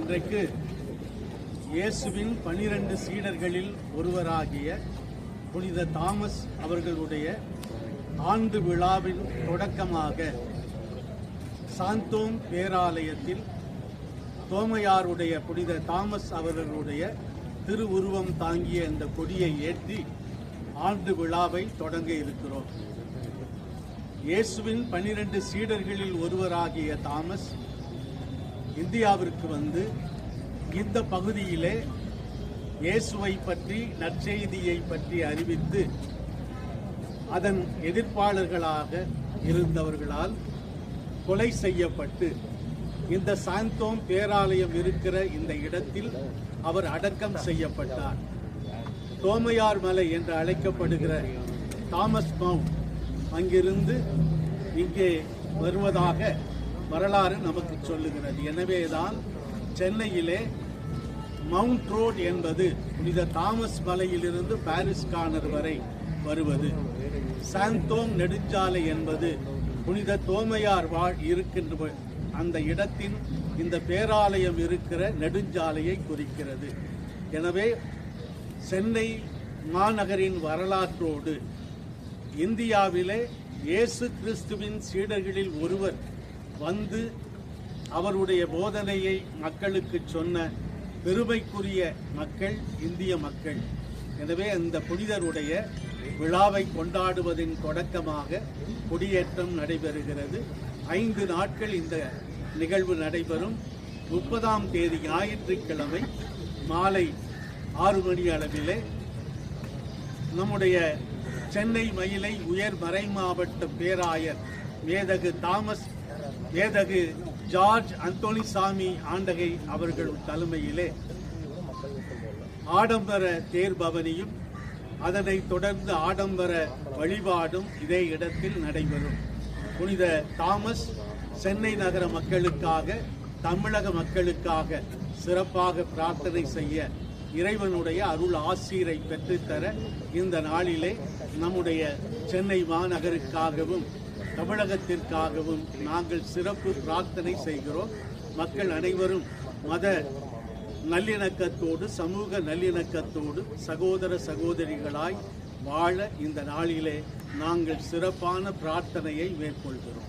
இன்றைக்கு இயேசுவின் 12 சீடர்களில் ஒருவராகிய புனித தாமஸ் அவர்களுடைய ஆண்டு விழாவின் தொடக்கமாக சாந்தோம் பேராலயத்தில் தோமையாருடைய புனித தாமஸ் அவர்களுடைய திருவுருவம் தாங்கிய இந்த கொடியை ஏற்றி ஆண்டு விழாவை தொடங்க இருக்கிறோம். இயேசுவின் 12 சீடர்களில் ஒருவராகிய தாமஸ் இந்தியாவிற்கு வந்து இந்த பகுதியிலே இயேசுவை பற்றி நற்செய்தியை பற்றி அறிவித்து அதன் எதிர்ப்பாளர்களாக இருந்தவர்களால் கொலை செய்யப்பட்டு இந்த சாந்தோம் பேராலயம் இருக்கிற இந்த இடத்தில் அவர் அடக்கம் செய்யப்பட்டார். தோமையார் மலை என்று அழைக்கப்படுகிற தாமஸ் மவுண்ட் அங்கிருந்து இங்கே வருவதாக வரலாறு நமக்கு சொல்லுகிறது. எனவேதான் சென்னையிலே மவுண்ட் ரோட் என்பது புனித தாமஸ் மலையிலிருந்து பாரிஸ் கார்னர் வரை வருவது, சாந்தோம் நெடுஞ்சாலை என்பது புனித தோமையார் இருக்கின்ற அந்த இடத்தின் இந்த பேராலயம் இருக்கிற நெடுஞ்சாலையை குறிக்கிறது. எனவே சென்னை மாநகரின் வரலாற்றோடு இந்தியாவிலே இயேசு கிறிஸ்துவின் சீடர்களில் ஒருவர் வந்து அவருடைய போதனையை மக்களுக்கு சொன்ன பெருமைக்குரிய மக்கள் இந்திய மக்கள். எனவே அந்த புனிதருடைய விழாவை கொண்டாடுவதின் தொடக்கமாக கொடியேற்றம் நடைபெறுகிறது. 5 நாட்கள் இந்த நிகழ்வு நடைபெறும். 30ஆம் தேதி ஞாயிற்றுக்கிழமை மாலை 6 மணி அளவிலே நம்முடைய சென்னை மயிலை உயர் மறை மாவட்ட பேராயர் மேதகு ஜார்ஜ் அந்தோணிசாமி ஆண்டகை அவர்கள் தலைமையிலே ஆடம்பர தேர்பவனியும் அதனை தொடர்ந்து ஆடம்பர வழிபாடும் இதே இடத்தில் நடைபெறும். புனித தாமஸ் சென்னை நகர மக்களுக்காக, தமிழக மக்களுக்காக சிறப்பாக பிரார்த்தனை செய்ய, இறைவனுடைய அருள் ஆசீரை பெற்றுத்தர இந்த நாளிலே நம்முடைய சென்னை மாநகருக்காகவும் தமிழகத்திற்காகவும் நாங்கள் சிறப்பு பிரார்த்தனை செய்கிறோம். மக்கள் அனைவரும் மத நல்லிணக்கத்தோடு, சமூக நல்லிணக்கத்தோடு சகோதர சகோதரிகளாய் வாழ இந்த நாளிலே நாங்கள் சிறப்பான பிரார்த்தனையை மேற்கொள்கிறோம்.